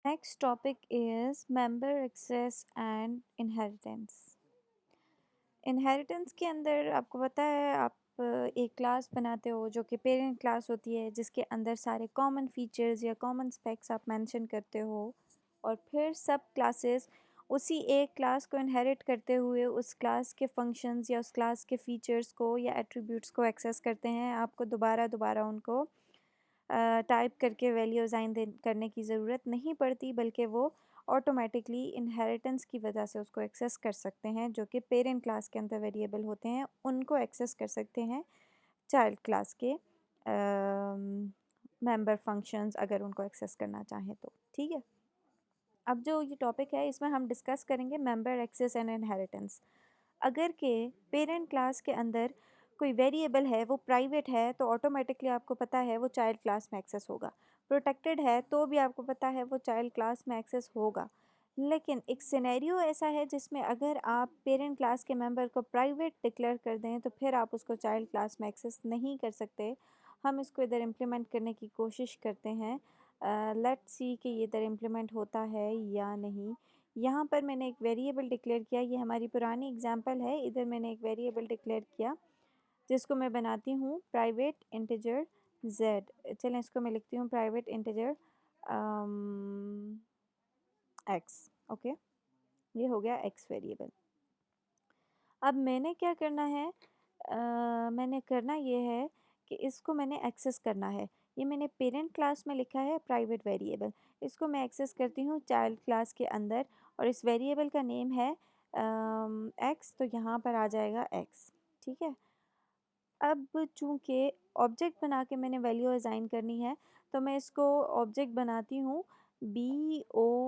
Next topic is member access and inheritance. Inheritance के अंदर आपको पता है आप एक क्लास बनाते हो जो कि पेरेंट क्लास होती है, जिसके अंदर सारे कॉमन फीचर्स या कॉमन स्पेक्स आप मेंशन करते हो, और फिर सब क्लासेस उसी एक क्लास को इनहेरिट करते हुए उस क्लास के फंक्शंस या उस क्लास के फीचर्स को या एट्रीब्यूट्स को एक्सेस करते हैं। आपको दोबारा दोबारा उनको टाइप करके वैल्यू असाइन करने की ज़रूरत नहीं पड़ती, बल्कि वो ऑटोमेटिकली इनहेरिटेंस की वजह से उसको एक्सेस कर सकते हैं। जो कि पेरेंट क्लास के अंदर वेरिएबल होते हैं, उनको एक्सेस कर सकते हैं चाइल्ड क्लास के मेंबर फंक्शंस, अगर उनको एक्सेस करना चाहें तो। ठीक है, अब जो ये टॉपिक है इसमें हम डिस्कस करेंगे मेंबर एक्सेस एंड इनहेरिटेंस। अगर के पेरेंट क्लास के अंदर कोई वेरिएबल है वो प्राइवेट है, तो ऑटोमेटिकली आपको पता है वो चाइल्ड क्लास में एक्सेस होगा। प्रोटेक्टेड है तो भी आपको पता है वो चाइल्ड क्लास में एक्सेस होगा। लेकिन एक सिनेरियो ऐसा है जिसमें अगर आप पेरेंट क्लास के मेंबर को प्राइवेट डिक्लेयर कर दें, तो फिर आप उसको चाइल्ड क्लास में एक्सेस नहीं कर सकते। हम इसको इधर इम्प्लीमेंट करने की कोशिश करते हैं। लेट्स सी कि ये इधर इम्प्लीमेंट होता है या नहीं। यहाँ पर मैंने एक वेरिएबल डिक्लेयर किया, ये हमारी पुरानी एग्जांपल है। इधर मैंने एक वेरिएबल डिक्लेयर किया जिसको मैं बनाती हूँ प्राइवेट इंटीजर z। चलें इसको मैं लिखती हूँ प्राइवेट इंटीजर x। ओके, ये हो गया x वेरिएबल। अब मैंने क्या करना है, मैंने करना ये है कि इसको मैंने एक्सेस करना है। ये मैंने पेरेंट क्लास में लिखा है प्राइवेट वेरिएबल, इसको मैं एक्सेस करती हूँ चाइल्ड क्लास के अंदर, और इस वेरिएबल का नेम है x, तो यहाँ पर आ जाएगा x। ठीक है, अब चूँकि ऑब्जेक्ट बना के मैंने वैल्यू असाइन करनी है, तो मैं इसको ऑब्जेक्ट बनाती हूँ bo.x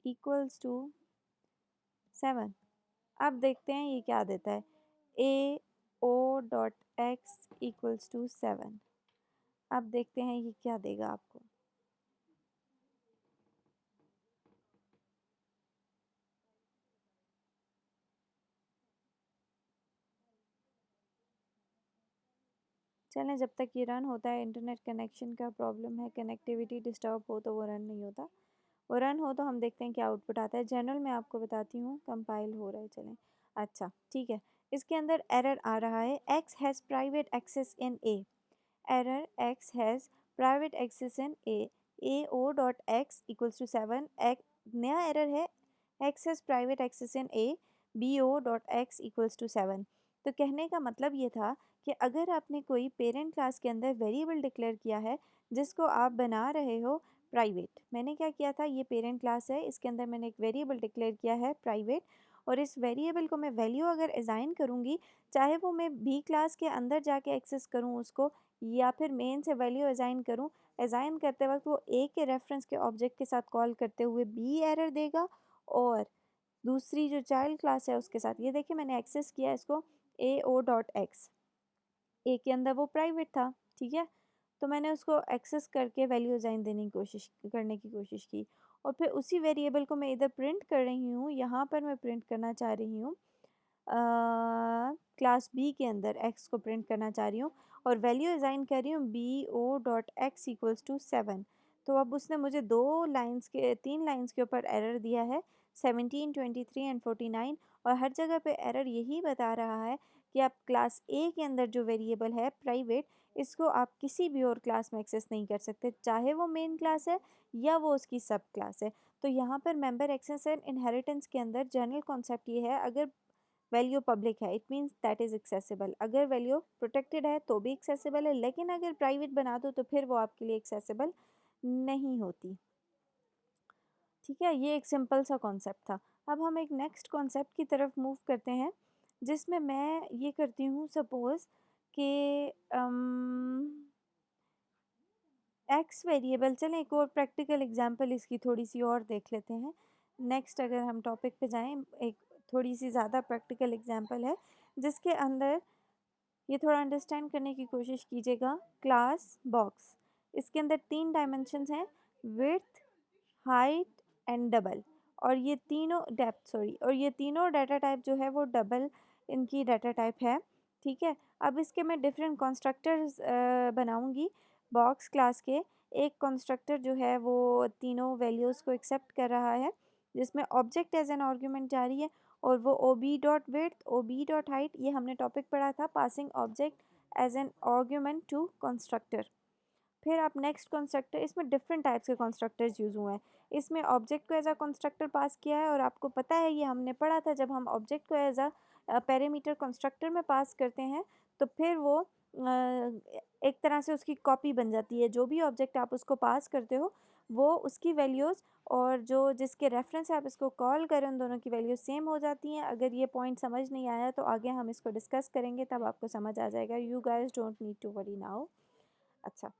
इक्वल्स टू 7। अब देखते हैं ये क्या देता है, ao.x इक्वल्स टू 7। अब देखते हैं ये क्या देगा आपको। चलें, जब तक ये रन होता है, इंटरनेट कनेक्शन का प्रॉब्लम है, कनेक्टिविटी डिस्टर्ब हो तो वो रन नहीं होता। वो रन हो तो हम देखते हैं क्या आउटपुट आता है। जनरल में आपको बताती हूँ, कंपाइल हो रहा है। चलें, अच्छा ठीक है, इसके अंदर एरर आ रहा है, x has private access in a। Error, x has private access in a, ao.x equals to 7। नया एरर है, x has private access in a bo.x equals to 7। तो कहने का मतलब ये था कि अगर आपने कोई पेरेंट क्लास के अंदर वेरिएबल डिक्लेयर किया है जिसको आप बना रहे हो प्राइवेट। मैंने क्या किया था, ये पेरेंट क्लास है, इसके अंदर मैंने एक वेरिएबल डिक्लेयर किया है प्राइवेट, और इस वेरिएबल को मैं वैल्यू अगर असाइन करूँगी, चाहे वो मैं बी क्लास के अंदर जाके एक्सेस करूँ उसको, या फिर मेन से वैल्यू असाइन करूँ, असाइन करते वक्त वो ए के रेफरेंस के ऑब्जेक्ट के साथ कॉल करते हुए बी एरर देगा, और दूसरी जो चाइल्ड क्लास है उसके साथ, ये देखिए मैंने एक्सेस किया इसको ao.x, ए के अंदर वो प्राइवेट था। ठीक है, तो मैंने उसको एक्सेस करके वैल्यू असाइन देने की कोशिश करने की कोशिश की, और फिर उसी वेरिएबल को मैं इधर प्रिंट कर रही हूँ। यहाँ पर मैं प्रिंट करना चाह रही हूँ क्लास बी के अंदर एक्स को प्रिंट करना चाह रही हूँ, और वैल्यू असाइन कर रही हूँ bo.x इक्वल्स टू 7। तो अब उसने मुझे 3 लाइन्स के ऊपर एरर दिया है, 17, 23 एंड 49, और हर जगह पे एरर यही बता रहा है कि आप क्लास ए के अंदर जो वेरिएबल है प्राइवेट, इसको आप किसी भी और क्लास में एक्सेस नहीं कर सकते, चाहे वो मेन क्लास है या वो उसकी सब क्लास है। तो यहाँ पर मेंबर एक्सेस एंड इनहेरिटेंस के अंदर जनरल कॉन्सेप्ट ये है, अगर वैल्यू पब्लिक है it means that is accessible, अगर वैल्यू प्रोटेक्टेड है तो भी एक्सेसिबल है, लेकिन अगर प्राइवेट बना दो तो फिर वो आपके लिए एक्सेसिबल नहीं होती। ठीक है, ये एक सिंपल सा कॉन्सेप्ट था। अब हम एक नेक्स्ट कॉन्सेप्ट की तरफ मूव करते हैं, जिसमें मैं ये करती हूँ, सपोज़ कि एक्स वेरिएबल, चलें एक और प्रैक्टिकल एग्जांपल इसकी थोड़ी सी और देख लेते हैं। नेक्स्ट अगर हम टॉपिक पे जाएं, एक थोड़ी सी ज़्यादा प्रैक्टिकल एग्जांपल है जिसके अंदर ये थोड़ा अंडरस्टैंड करने की कोशिश कीजिएगा। क्लास बॉक्स, इसके अंदर 3 डायमेंशंस हैं, विड्थ, हाइट एंड डबल, और ये तीनों डेप्थ, सॉरी, और ये तीनों डाटा टाइप जो है वो डबल इनकी डाटा टाइप है। ठीक है। अब इसके मैं डिफरेंट कंस्ट्रक्टर्स बनाऊंगी बॉक्स क्लास के। एक कंस्ट्रक्टर जो है वो तीनों वैल्यूज़ को एक्सेप्ट कर रहा है, जिसमें ऑब्जेक्ट एज एन आर्गुमेंट जा रही है, और वो O B dot width, O B dot height, ये हमने टॉपिक पढ़ा था, passing object as an argument to constructor. फिर आप नेक्स्ट कंस्ट्रक्टर, इसमें डिफरेंट टाइप्स के कंस्ट्रक्टर्स यूज़ हुए हैं। इसमें ऑब्जेक्ट को एज अ कंस्ट्रक्टर पास किया है, और आपको पता है ये हमने पढ़ा था, जब हम ऑब्जेक्ट को एज अ पैरामीटर कंस्ट्रक्टर में पास करते हैं तो फिर वो एक तरह से उसकी कॉपी बन जाती है। जो भी ऑब्जेक्ट आप उसको पास करते हो वो उसकी वैल्यूज़ और जो जिसके रेफरेंस से आप इसको कॉल करें उन दोनों की वैल्यूज सेम हो जाती हैं। अगर ये पॉइंट समझ नहीं आया तो आगे हम इसको डिस्कस करेंगे, तब आपको समझ आ जाएगा। You guys don't need to worry now. अच्छा,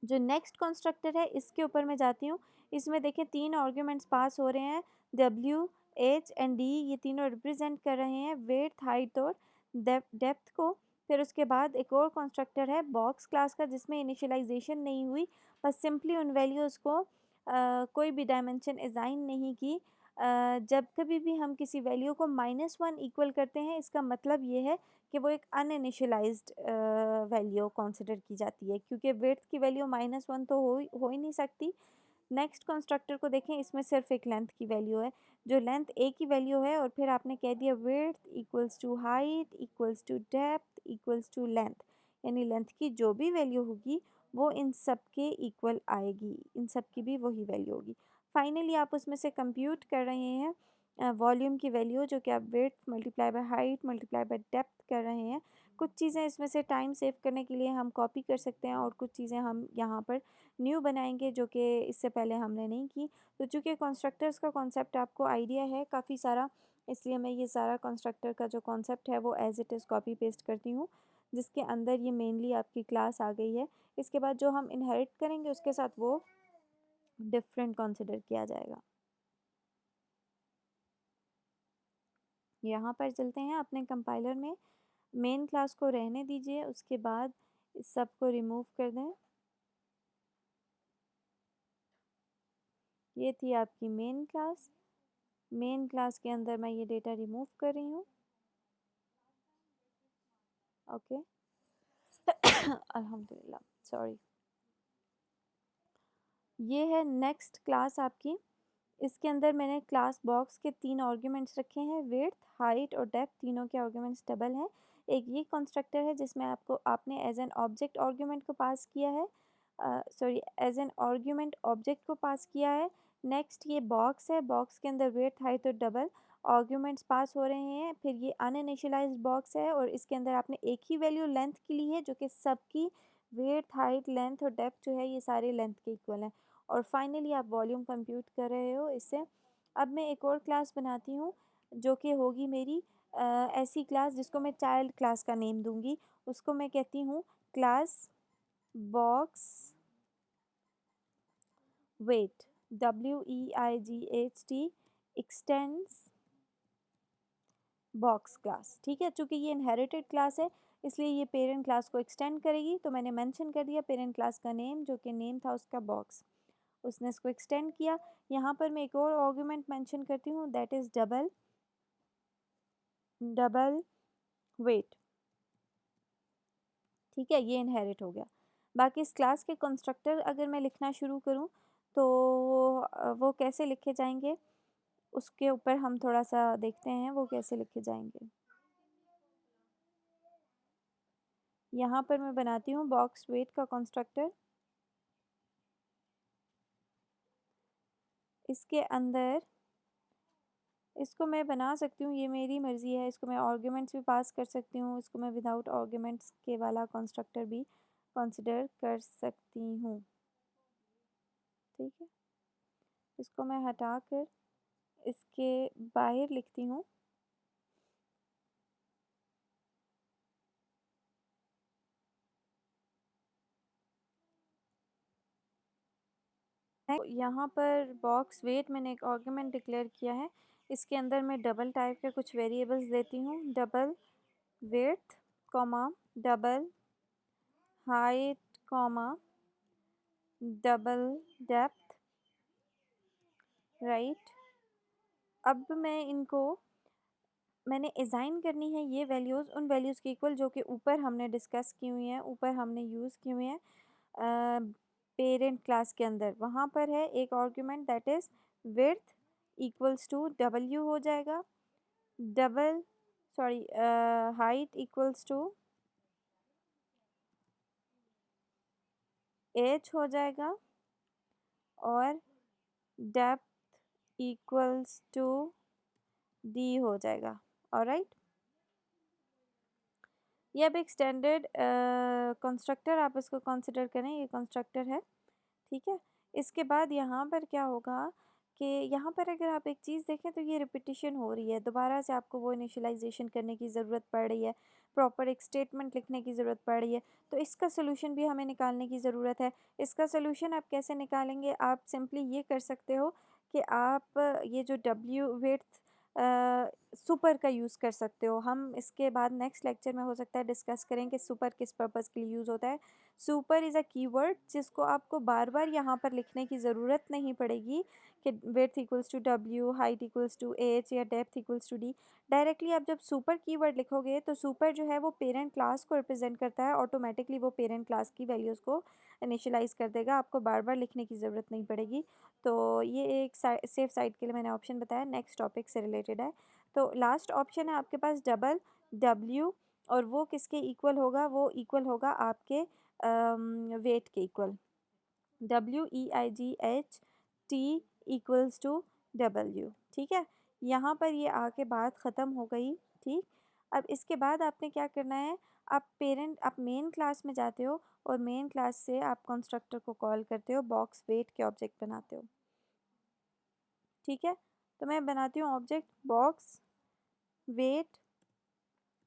जो नेक्स्ट कंस्ट्रक्टर है इसके ऊपर मैं जाती हूँ। इसमें देखें तीन आर्ग्यूमेंट्स पास हो रहे हैं, डब्ल्यू एच एंड डी, ये तीनों रिप्रेजेंट कर रहे हैं वेड्थ, हाइट और डेप्थ को। फिर उसके बाद एक और कंस्ट्रक्टर है बॉक्स क्लास का, जिसमें इनिशियलाइजेशन नहीं हुई, बस सिंपली उन वैल्यूज़ को कोई भी डायमेंशन असाइन नहीं की। जब कभी भी हम किसी वैल्यू को -1 इक्वल करते हैं, इसका मतलब ये है कि वो एक अनइनिशियलाइज्ड वैल्यू कंसिडर की जाती है, क्योंकि विड्थ की वैल्यू -1 तो हो ही नहीं सकती। नेक्स्ट कंस्ट्रक्टर को देखें, इसमें सिर्फ एक लेंथ की वैल्यू है, जो लेंथ ए की वैल्यू है, और फिर आपने कह दिया width equals to height equals to depth equals to length, यानी लेंथ की जो भी वैल्यू होगी वो इन सब के इक्वल आएगी, इन सब की भी वही वैल्यू होगी। फाइनली आप उसमें से कंप्यूट कर रहे हैं वॉल्यूम की वैल्यू, जो कि आप width multiply by height multiply by depth कर रहे हैं। कुछ चीज़ें इसमें से टाइम सेव करने के लिए हम कॉपी कर सकते हैं, और कुछ चीज़ें हम यहाँ पर न्यू बनाएंगे जो कि इससे पहले हमने नहीं की। तो चूँकि कंस्ट्रक्टर्स का कॉन्सेप्ट आपको आइडिया है काफ़ी सारा, इसलिए मैं ये सारा कंस्ट्रक्टर का जो कॉन्सेप्ट है वो as it is copy paste करती हूँ, जिसके अंदर ये मेनली आपकी क्लास आ गई है। इसके बाद जो हम इनहेरिट करेंगे उसके साथ वो डिफरेंट कंसिडर किया जाएगा। यहाँ पर चलते हैं अपने कंपाइलर में, मेन क्लास को रहने दीजिए, उसके बाद इस सब को रिमूव कर दें। ये थी आपकी मेन क्लास। मेन क्लास के अंदर मैं ये डेटा रिमूव कर रही हूँ। ओके अल्हम्दुलिल्लाह, सॉरी। ये है नेक्स्ट क्लास आपकी। इसके अंदर मैंने क्लास बॉक्स के तीन आर्ग्यूमेंट्स रखे हैं, विड्थ, हाइट और डेप्थ, तीनों के आर्ग्यूमेंट्स डबल हैं। एक ये कंस्ट्रक्टर है जिसमें आपने एज एन ऑब्जेक्ट आर्ग्यूमेंट को पास किया है, sorry as an argument object को पास किया है। नेक्स्ट ये बॉक्स है, बॉक्स के अंदर विड्थ, हाइट और डबल आर्ग्यूमेंट्स पास हो रहे हैं। फिर ये अनइनिशियलाइज्ड बॉक्स है, और इसके अंदर आपने एक ही वैल्यू लेंथ की ली है, जो कि सबकी विड्थ, हाइट, लेंथ और डेप्थ जो है ये सारे लेंथ के इक्वल हैं। और फाइनली आप वॉल्यूम कंप्यूट कर रहे हो इससे। अब मैं एक और क्लास बनाती हूँ जो कि होगी मेरी ऐसी क्लास जिसको मैं चाइल्ड क्लास का नेम दूंगी। उसको मैं कहती हूँ class box weight, WEIGHT extends box class. ठीक है, चूँकि ये इनहेरिटेड क्लास है इसलिए ये पेरेंट क्लास को एक्सटेंड करेगी, तो मैंने मेंशन कर दिया पेरेंट क्लास का नेम, जो कि नेम था उसका बॉक्स। उसने इसको एक्सटेंड किया। यहाँ पर मैं एक और आर्गुमेंट मेंशन करती हूँ, दैट इज़ डबल वेट। ठीक है, ये इनहेरिट हो गया। बाकी इस क्लास के कंस्ट्रक्टर अगर मैं लिखना शुरू करूँ तो वो कैसे लिखे जाएंगे उसके ऊपर हम थोड़ा सा देखते हैं वो कैसे लिखे जाएंगे। यहाँ पर मैं बनाती हूँ बॉक्स वेट का कंस्ट्रक्टर। इसके अंदर इसको मैं बना सकती हूँ, ये मेरी मर्ज़ी है, इसको मैं आर्ग्यूमेंट्स भी पास कर सकती हूँ, इसको मैं विदाउट आर्ग्यूमेंट्स के वाला कंस्ट्रक्टर भी कंसिडर कर सकती हूँ। ठीक है, इसको मैं हटा कर इसके बाहर लिखती हूँ। यहाँ पर बॉक्स वेट मैंने एक आर्गुमेंट डिक्लेयर किया है, इसके अंदर मैं डबल टाइप के कुछ वेरिएबल्स देती हूँ, double width comma double height comma double depth, right. अब मैं इनको मैंने असाइन करनी है ये वैल्यूज़ उन वैल्यूज़ के इक्वल जो कि ऊपर हमने डिस्कस की हुई हैं, ऊपर हमने यूज़ की हुई हैं पेरेंट क्लास के अंदर। वहाँ पर है एक argument that is width equals to W हो जाएगा, double sorry height equals to H हो जाएगा और डेप्थ इक्वल्स टू डी हो जाएगा। ऑलराइट, ये अब एक स्टैंडर्ड कंस्ट्रक्टर आप इसको कंसिडर करें, ये कंस्ट्रक्टर है, ठीक है। इसके बाद यहाँ पर क्या होगा कि यहाँ पर अगर आप एक चीज़ देखें तो ये रिपीटिशन हो रही है, दोबारा से आपको वो इनिशियलाइजेशन करने की ज़रूरत पड़ रही है, प्रॉपर एक स्टेटमेंट लिखने की ज़रूरत पड़ रही है। तो इसका सोल्यूशन भी हमें निकालने की ज़रूरत है। इसका सोल्यूशन आप कैसे निकालेंगे? आप सिंपली ये कर सकते हो कि आप ये जो डब्ल्यू विड्थ सुपर का यूज़ कर सकते हो। हम इसके बाद नेक्स्ट लेक्चर में हो सकता है डिस्कस करें कि सुपर किस पर्पज़ के लिए यूज़ होता है। सुपर इज़ अ कीवर्ड जिसको आपको बार बार यहाँ पर लिखने की ज़रूरत नहीं पड़ेगी कि width equals to W, height equals to H या depth equals to D. Directly आप जब सुपर कीवर्ड लिखोगे तो सुपर जो है वो पेरेंट क्लास को रिप्रेजेंट करता है, ऑटोमेटिकली वो पेरेंट क्लास की वैल्यूज़ को इनिशियलाइज कर देगा, आपको बार बार लिखने की ज़रूरत नहीं पड़ेगी। तो ये एक सेफ साइड के लिए मैंने ऑप्शन बताया, नेक्स्ट टॉपिक से रिलेटेड है। तो लास्ट ऑप्शन है आपके पास डबल डब्ल्यू, और वो किसके इक्वल होगा? वो इक्वल होगा आपके वेट के equal, WEIGHT equals to W, ठीक है। यहाँ पर ये आके बात ख़त्म हो गई, ठीक। अब इसके बाद आपने क्या करना है, आप मेन क्लास में जाते हो और मेन क्लास से आप कंस्ट्रक्टर को कॉल करते हो, बॉक्स वेट के ऑब्जेक्ट बनाते हो, ठीक है। तो मैं बनाती हूँ object box weight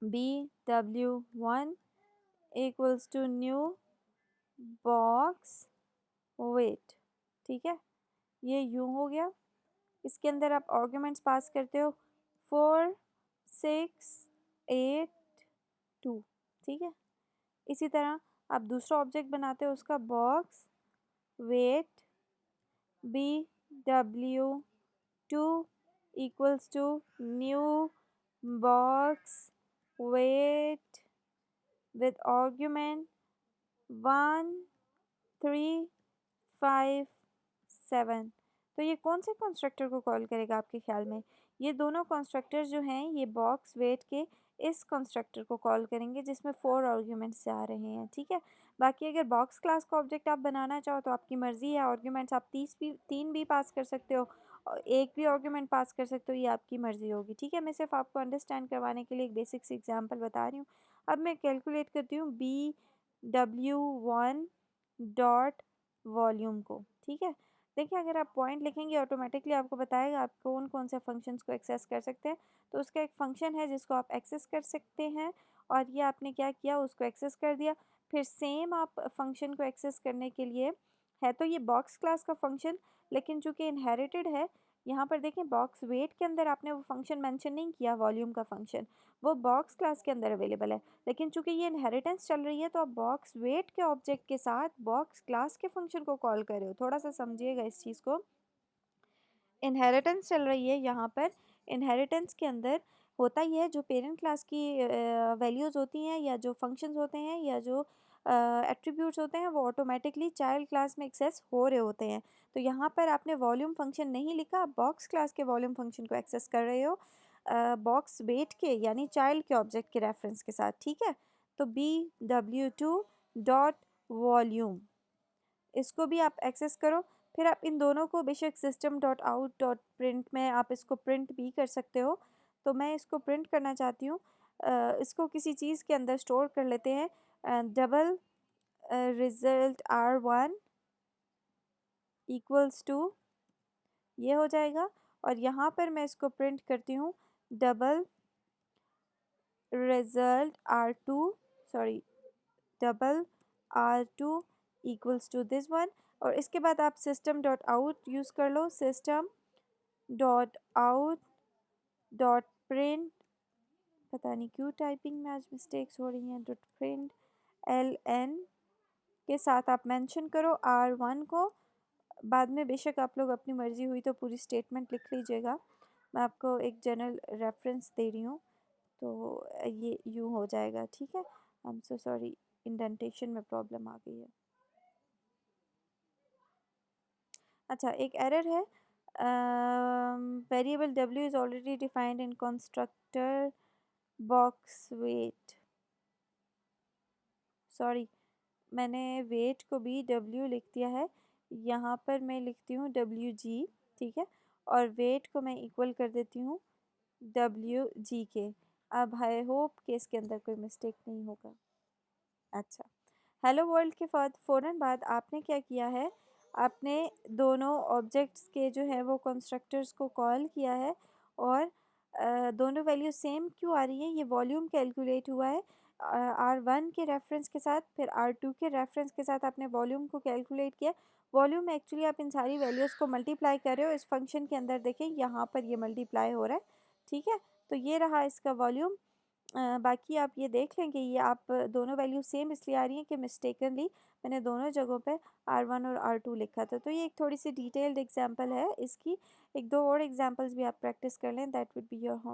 BW1 equals to new box weight, ठीक है। ये यूँ हो गया। इसके अंदर आप आर्ग्यूमेंट्स पास करते हो 4 6 8 2, ठीक है। इसी तरह आप दूसरा ऑब्जेक्ट बनाते हो, उसका box weight BW2 equals to new box weight with argument 1 3 5 7। तो ये कौन से कंस्ट्रक्टर को कॉल करेगा आपके ख्याल में? ये दोनों कंस्ट्रक्टर जो हैं ये बॉक्स वेट के इस कंस्ट्रक्टर को कॉल करेंगे जिसमें 4 आर्ग्यूमेंट्स जा रहे हैं, ठीक है। बाकी अगर बॉक्स क्लास का ऑब्जेक्ट आप बनाना चाहो तो आपकी मर्ज़ी है, आर्ग्यूमेंट्स आप 3 भी पास कर सकते हो और एक भी आर्ग्यूमेंट पास कर सकते हो, ये आपकी मर्ज़ी होगी, ठीक है। मैं सिर्फ आपको अंडरस्टैंड करवाने के लिए एक बेसिक सी एग्जाम्पल बता रही हूँ। अब मैं कैलकुलेट करती हूँ BW1 डॉट वॉल्यूम को, ठीक है। देखिए अगर आप पॉइंट लिखेंगे ऑटोमेटिकली आपको बताएगा आप कौन कौन से फंक्शंस को एक्सेस कर सकते हैं। तो उसका एक फंक्शन है जिसको आप एक्सेस कर सकते हैं, और ये आपने क्या किया, उसको एक्सेस कर दिया। फिर सेम आप फंक्शन को एक्सेस करने के लिए, है तो ये बॉक्स क्लास का फंक्शन, लेकिन चूंकि इनहेरिटेड है, यहाँ पर देखें बॉक्स वेट के अंदर आपने वो फंक्शन मेंशन नहीं किया, वॉल्यूम का फंक्शन वो बॉक्स क्लास के अंदर अवेलेबल है। लेकिन चूंकि ये इनहेरिटेंस चल रही है तो आप बॉक्स वेट के ऑब्जेक्ट के साथ बॉक्स क्लास के फंक्शन को कॉल कर रहे हो, थोड़ा सा समझिएगा इस चीज़ को। इनहेरिटेंस चल रही है यहाँ पर, इनहेरिटेंस के अंदर होता ही है जो पेरेंट क्लास की वैल्यूज़ होती हैं या जो फंक्शंस होते हैं या जो एट्रीब्यूट्स होते हैं वो ऑटोमेटिकली चाइल्ड क्लास में एक्सेस हो रहे होते हैं। तो यहाँ पर आपने वॉल्यूम फंक्शन नहीं लिखा, आप बॉक्स क्लास के वॉल्यूम फंक्शन को एक्सेस कर रहे हो बॉक्स वेट के यानी चाइल्ड के ऑब्जेक्ट के रेफरेंस के साथ, ठीक है। तो BW2 डॉट वॉल्यूम, इसको भी आप एक्सेस करो। फिर आप इन दोनों को बेशक system dot out dot print में आप इसको प्रिंट भी कर सकते हो। तो मैं इसको प्रिंट करना चाहती हूँ, इसको किसी चीज़ के अंदर स्टोर कर लेते हैं, double result R1 equals to, ये हो जाएगा। और यहाँ पर मैं इसको प्रिंट करती हूँ double result R2 sorry double R2 equals to this one. और इसके बाद आप सिस्टम डॉट आउट यूज़ कर लो, system dot out dot print, पता नहीं क्यों टाइपिंग में आज मिस्टेक्स हो रही हैं, डॉट प्रिंट LN के साथ आप मेंशन करो R1 को। बाद में बेशक आप लोग अपनी मर्ज़ी हुई तो पूरी स्टेटमेंट लिख लीजिएगा। मैं आपको एक जनरल रेफरेंस दे रही हूँ, तो ये यूँ हो जाएगा, ठीक है। I am so sorry, indentation में प्रॉब्लम आ गई है। अच्छा, एक एरर है, variable w is already defined in constructor box weight. Sorry, मैंने वेट को भी w लिख दिया है, यहाँ पर मैं लिखती हूँ wg, ठीक है, और वेट को मैं इक्वल कर देती हूँ wg के। अब आई होप कि इसके अंदर कोई मिस्टेक नहीं होगा। अच्छा, हेलो वर्ल्ड के फ़ौरन बाद आपने क्या किया है, आपने दोनों ऑब्जेक्ट्स के जो है वो कंस्ट्रक्टर्स को कॉल किया है, और दोनों वैल्यू सेम क्यों आ रही है, ये वॉल्यूम कैलकुलेट हुआ है R1 के रेफरेंस के साथ, फिर R2 के रेफरेंस के साथ आपने वॉल्यूम को कैलकुलेट किया। वॉल्यूम में एक्चुअली आप इन सारी वैल्यूज़ को मल्टीप्लाई कर रहे हो, इस फंक्शन के अंदर देखें यहाँ पर ये मल्टीप्लाई हो रहा है, ठीक है। तो ये रहा इसका वॉल्यूम। बाकी आप ये देख लें कि ये आप दोनों वैल्यू सेम इसलिए आ रही हैं कि मिस्टेकनली मैंने दोनों जगहों पे R1 और R2 लिखा था। तो ये एक थोड़ी सी डिटेल्ड एग्जांपल है इसकी, एक दो और एग्जांपल्स भी आप प्रैक्टिस कर लें, that would be your home